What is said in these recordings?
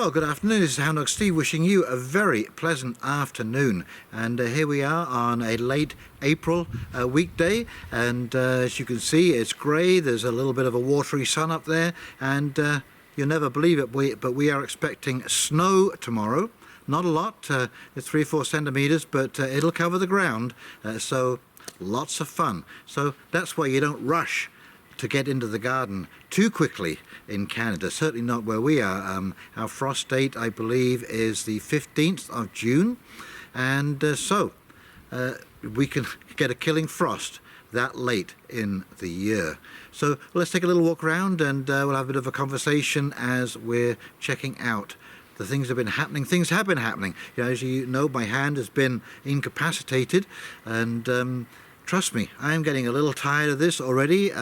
Well, good afternoon. This is Houndog Steve wishing you a very pleasant afternoon. And here we are on a late April weekday. And as you can see, it's grey. There's a little bit of a watery sun up there. And you'll never believe it, but we are expecting snow tomorrow. Not a lot, 3 or 4 centimeters, but it'll cover the ground. So lots of fun. So that's why you don't rush to get into the garden too quickly in Canada, certainly not where we are. Our frost date, I believe, is the 15th of June, and so we can get a killing frost that late in the year. So let's take a little walk around, and we'll have a bit of a conversation as we're checking out the things that have been happening. Things have been happening. You know, as you know, my hand has been incapacitated, and trust me, I'm getting a little tired of this already.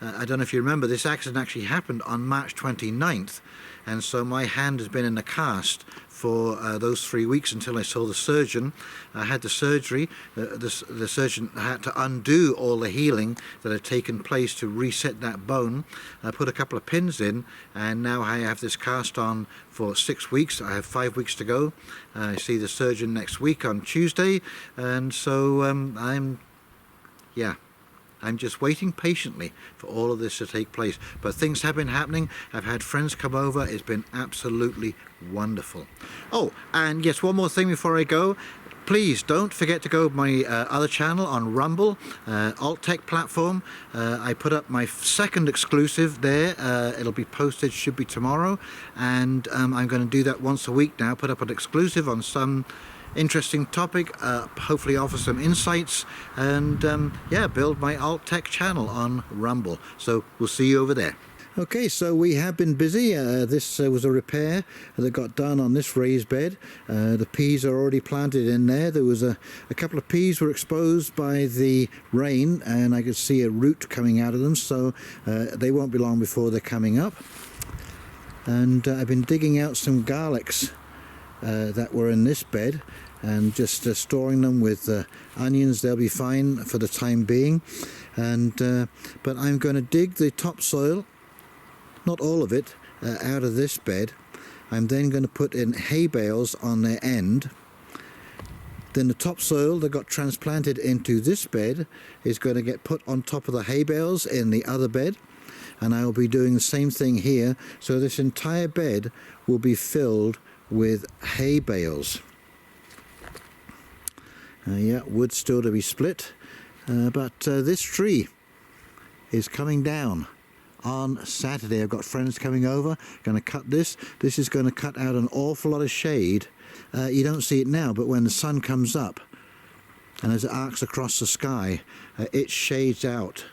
I don't know if you remember, this accident actually happened on March 29th, and so my hand has been in a cast for those 3 weeks until I saw the surgeon. I had the surgery. The surgeon had to undo all the healing that had taken place to reset that bone. I put a couple of pins in, and now I have this cast on for 6 weeks. I have 5 weeks to go. I see the surgeon next week on Tuesday, and so I'm just waiting patiently for all of this to take place. But things have been happening. I've had friends come over. It's been absolutely wonderful. Oh, and yes, one more thing before I go. Please don't forget to go to my other channel on Rumble, Alt Tech platform. I put up my second exclusive there. It'll be posted, should be tomorrow. And I'm going to do that once a week now, put up an exclusive on some interesting topic, hopefully offer some insights, and yeah, build my alt tech channel on Rumble. So we'll see you over there. Okay, so we have been busy. This was a repair that got done on this raised bed. The peas are already planted in there. There was a couple of peas were exposed by the rain, and I could see a root coming out of them, so they won't be long before they're coming up. And I've been digging out some garlics that were in this bed, and just storing them with onions. They'll be fine for the time being. And but I'm going to dig the topsoil, not all of it, out of this bed. I'm then going to put in hay bales on their end. Then the topsoil that got transplanted into this bed is going to get put on top of the hay bales in the other bed, and I will be doing the same thing here. So this entire bed will be filled with hay bales. Yeah, wood still to be split, but this tree is coming down on Saturday. I've got friends coming over, going to cut this. This is going to cut out an awful lot of shade. You don't see it now, but when the sun comes up and as it arcs across the sky, it shades out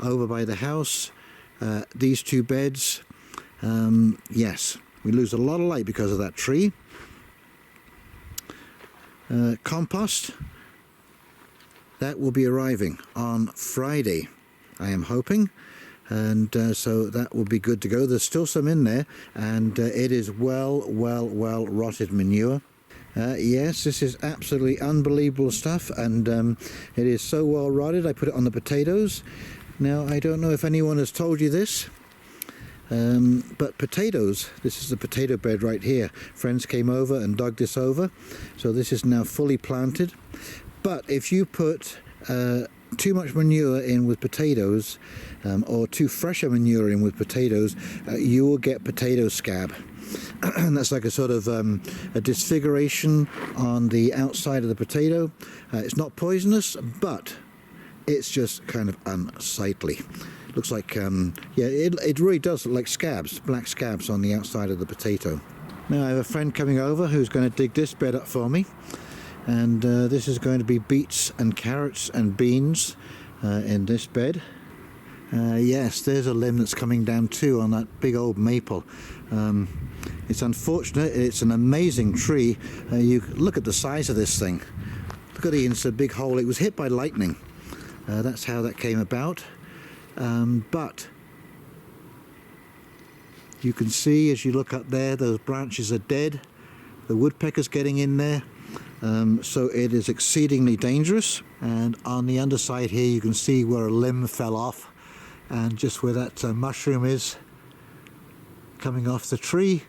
over by the house. These two beds, yes, we lose a lot of light because of that tree. Compost, that will be arriving on Friday, I am hoping, and so that will be good to go. There's still some in there, and it is well rotted manure. Yes, this is absolutely unbelievable stuff, and it is so well rotted. I put it on the potatoes. Now, I don't know if anyone has told you this, but potatoes, this is the potato bed right here. Friends came over and dug this over, so this is now fully planted. But if you put too much manure in with potatoes, or too fresh a manure in with potatoes, you will get potato scab. And that's like a sort of a disfiguration on the outside of the potato. It's not poisonous, but it's just kind of unsightly. Looks like, yeah, it really does look like scabs, black scabs on the outside of the potato. Now I have a friend coming over who's going to dig this bed up for me, and this is going to be beets and carrots and beans in this bed. Yes, there's a limb that's coming down too on that big old maple. It's unfortunate. It's an amazing tree. You look at the size of this thing. Look at it's a big hole. It was hit by lightning. That's how that came about. But you can see as you look up there, those branches are dead. The woodpecker's getting in there, so it is exceedingly dangerous. And on the underside here you can see where a limb fell off, and just where that mushroom is, coming off the tree.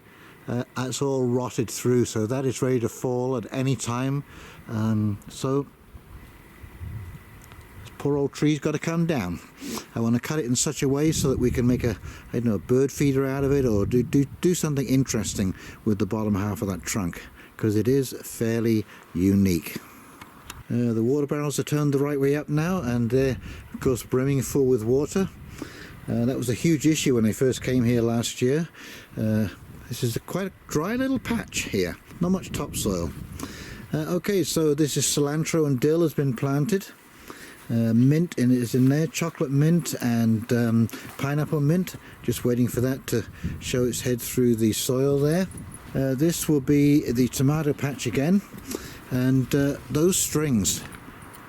It's all rotted through, so that is ready to fall at any time. So this poor old tree's got to come down. I want to cut it in such a way so that we can make a, I don't know, a bird feeder out of it, or do something interesting with the bottom half of that trunk, because it is fairly unique. The water barrels are turned the right way up now, and they're of course brimming full with water. That was a huge issue when I first came here last year. This is quite a dry little patch here, not much topsoil. Okay, so this is cilantro and dill has been planted. Mint is in there, chocolate mint and pineapple mint, just waiting for that to show its head through the soil there. This will be the tomato patch again, and those strings,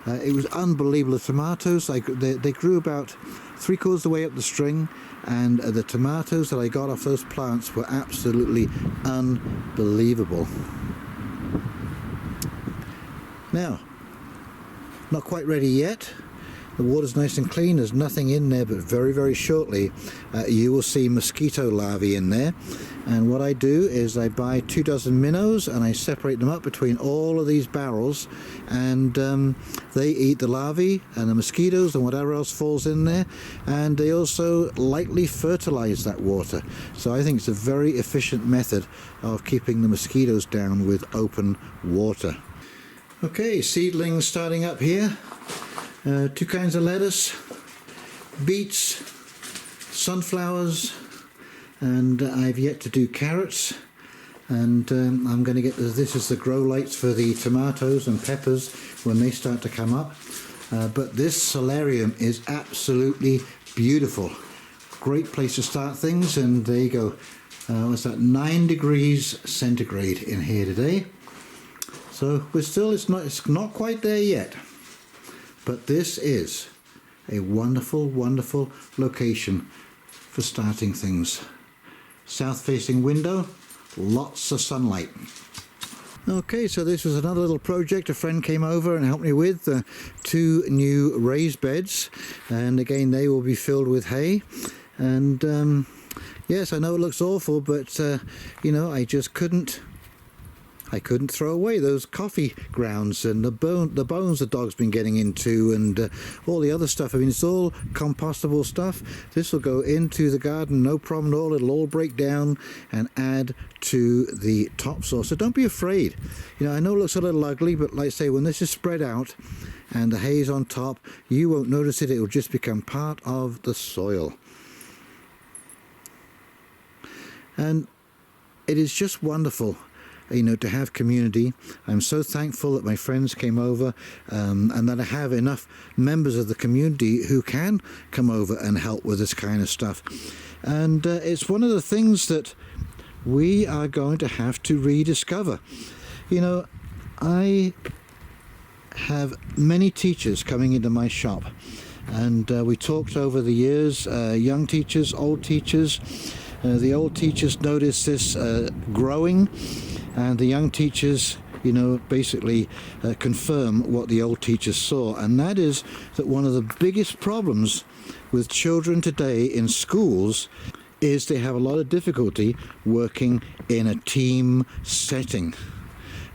it was unbelievable. The tomatoes, they grew about 3/4 of the way up the string, and the tomatoes that I got off those plants were absolutely unbelievable. Now, not quite ready yet. The water's nice and clean, there's nothing in there, but very, very shortly you will see mosquito larvae in there. And what I do is I buy 2 dozen minnows and I separate them up between all of these barrels, and they eat the larvae and the mosquitoes and whatever else falls in there, and they also lightly fertilize that water. So I think it's a very efficient method of keeping the mosquitoes down with open water. Okay, seedlings starting up here. 2 kinds of lettuce, beets, sunflowers, and I've yet to do carrots. And I'm going to get this is the grow lights for the tomatoes and peppers when they start to come up. But this solarium is absolutely beautiful. Great place to start things, and there you go. What's that? 9 degrees centigrade in here today. So we're still, it's not quite there yet. But this is a wonderful, wonderful location for starting things. South-facing window, lots of sunlight. Okay, so this was another little project a friend came over and helped me with. 2 new raised beds, and again they will be filled with hay. And yes, I know it looks awful, but you know, I just couldn't throw away those coffee grounds and the bones the dog's been getting into, and all the other stuff. I mean, it's all compostable stuff. This will go into the garden, no problem at all. It'll all break down and add to the topsoil. So don't be afraid. You know, I know it looks a little ugly, but like I say, when this is spread out and the hay's on top, you won't notice it. It will just become part of the soil. And it is just wonderful, you know, to have community. I'm so thankful that my friends came over, and that I have enough members of the community who can come over and help with this kind of stuff. And it's one of the things that we are going to have to rediscover. You know, I have many teachers coming into my shop, and we talked over the years, young teachers, old teachers. The old teachers noticed this growing, and the young teachers, you know, basically confirm what the old teachers saw. And that is that one of the biggest problems with children today in schools is they have a lot of difficulty working in a team setting.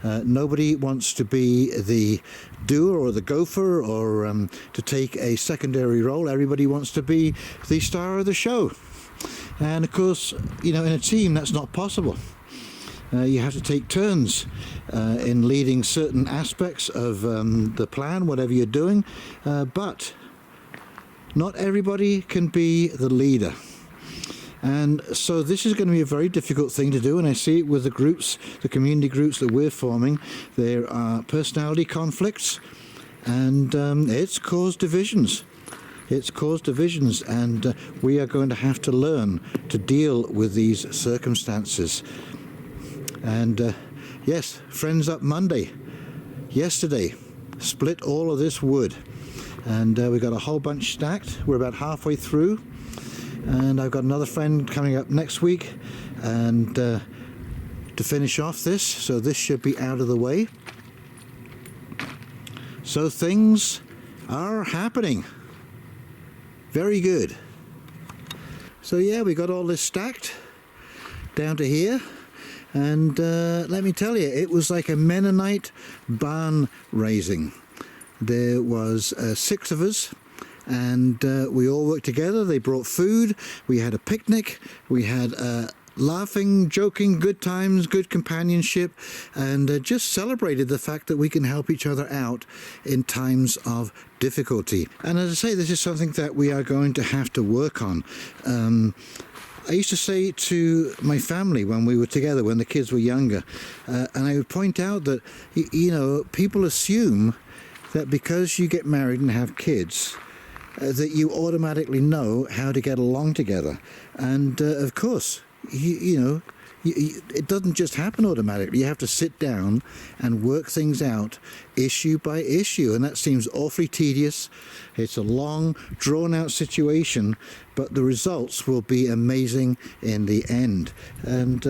Nobody wants to be the doer or the gopher, or to take a secondary role. Everybody wants to be the star of the show. And of course, you know, in a team that's not possible. You have to take turns in leading certain aspects of the plan, whatever you're doing, but not everybody can be the leader. And so this is going to be a very difficult thing to do, and I see it with the groups, the community groups that we're forming. There are personality conflicts, and it's caused divisions. It's caused divisions, and we are going to have to learn to deal with these circumstances. And yes, friends up Monday, yesterday, split all of this wood, and we got a whole bunch stacked. We're about halfway through, and I've got another friend coming up next week, and to finish off this, so this should be out of the way. So things are happening. Very good. So yeah, we got all this stacked. down to here. And let me tell you, it was like a Mennonite barn raising. There was 6 of us, and we all worked together. They brought food, we had a picnic, we had laughing, joking, good times, good companionship, and just celebrated the fact that we can help each other out in times of difficulty. And as I say, this is something that we are going to have to work on. I used to say to my family when we were together, when the kids were younger, and I would point out that, you know, people assume that because you get married and have kids, that you automatically know how to get along together. And of course, you know, it doesn't just happen automatically. You have to sit down and work things out issue by issue, and that seems awfully tedious. It's a long, drawn-out situation, but the results will be amazing in the end. And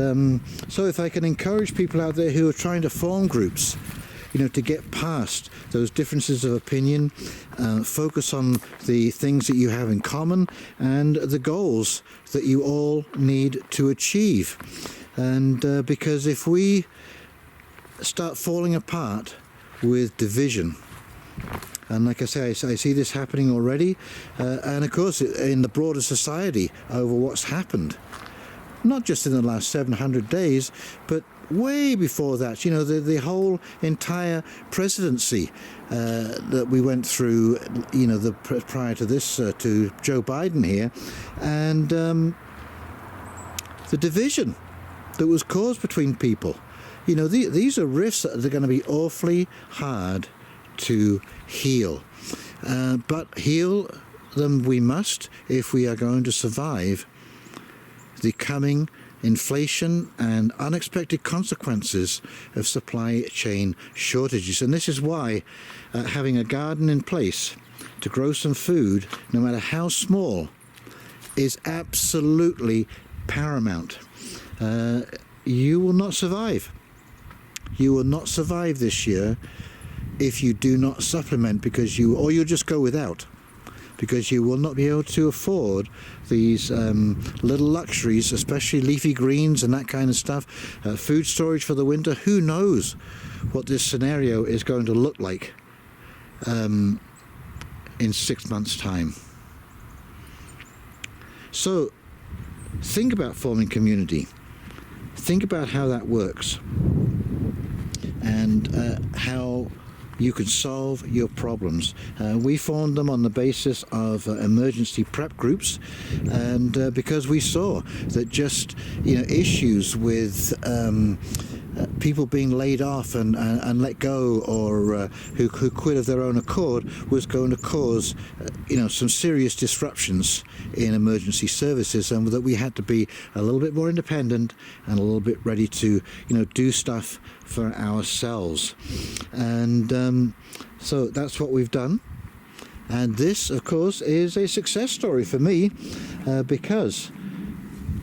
so if I can encourage people out there who are trying to form groups, you know, to get past those differences of opinion, focus on the things that you have in common and the goals that you all need to achieve. And because if we start falling apart with division, and like I say, I see this happening already, and of course in the broader society over what's happened, not just in the last 700 days, but way before that. You know, the whole entire presidency that we went through, you know, prior to this, to Joe Biden here, and the division that was caused between people. You know, these are rifts that are going to be awfully hard to heal. But heal them we must if we are going to survive the coming inflation and unexpected consequences of supply chain shortages. And this is why having a garden in place to grow some food, no matter how small, is absolutely paramount. You will not survive. You will not survive this year if you do not supplement, because or you'll just go without, because you will not be able to afford these little luxuries, especially leafy greens and that kind of stuff, food storage for the winter. Who knows what this scenario is going to look like in 6 months' time. So think about forming community. Think about how that works, and how you can solve your problems. We formed them on the basis of emergency prep groups, and because we saw that just, you know, issues with people being laid off and let go, or who quit of their own accord, was going to cause you know, some serious disruptions in emergency services, and that we had to be a little bit more independent and a little bit ready to, you know, do stuff for ourselves. And so that's what we've done. And this, of course, is a success story for me, because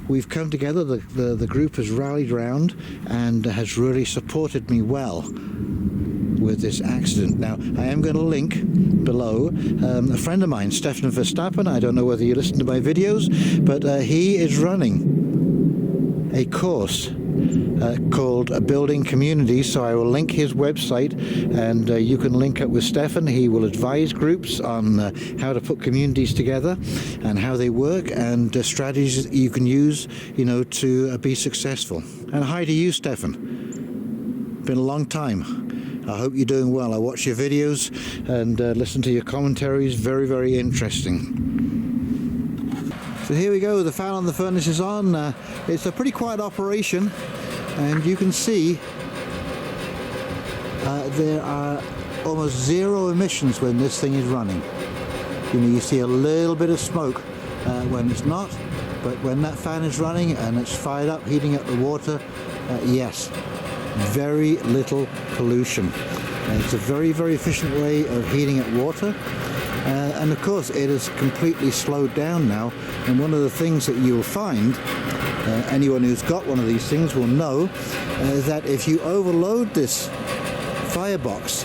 we've come together, the group has rallied around and has really supported me well with this accident. Now, I am going to link below a friend of mine, Stefan Verstappen. I don't know whether you listen to my videos, but he is running a course called Building Communities, so I will link his website, and you can link up with Stefan. He will advise groups on how to put communities together and how they work, and strategies that you can use, you know, to be successful. And hi to you, Stefan. Been a long time. I hope you're doing well. I watch your videos and listen to your commentaries. Very, very interesting. So here we go, the fan on the furnace is on. It's a pretty quiet operation, and you can see there are almost zero emissions when this thing is running. You know, you see a little bit of smoke when it's not, but when that fan is running and it's fired up, heating up the water, yes, very little pollution. It's a very, very efficient way of heating up water. And of course it is completely slowed down now, and one of the things that you'll find, anyone who's got one of these things will know, that if you overload this firebox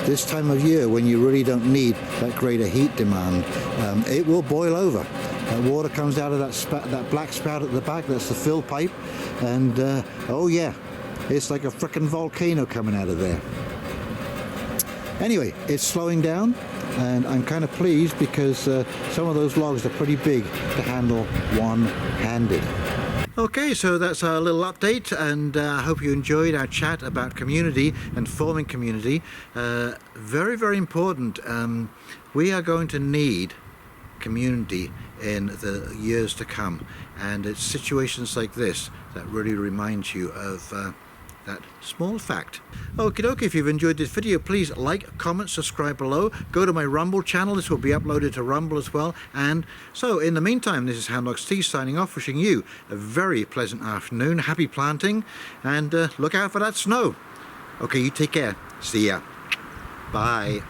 this time of year when you really don't need that greater heat demand, it will boil over. Water comes out of that black spout at the back. That's the fill pipe, and oh yeah, it's like a frickin' volcano coming out of there. Anyway, it's slowing down, and I'm kind of pleased because some of those logs are pretty big to handle one-handed. Okay, so that's our little update, and I hope you enjoyed our chat about community and forming community. Very, very important. We are going to need community in the years to come, and it's situations like this that really remind you of that small fact. Okie dokie, if you've enjoyed this video, please like, comment, subscribe below. Go to my Rumble channel. This will be uploaded to Rumble as well. And so in the meantime, this is Houndog Steve signing off, wishing you a very pleasant afternoon, happy planting, and look out for that snow. Okay, you take care. See ya. Bye.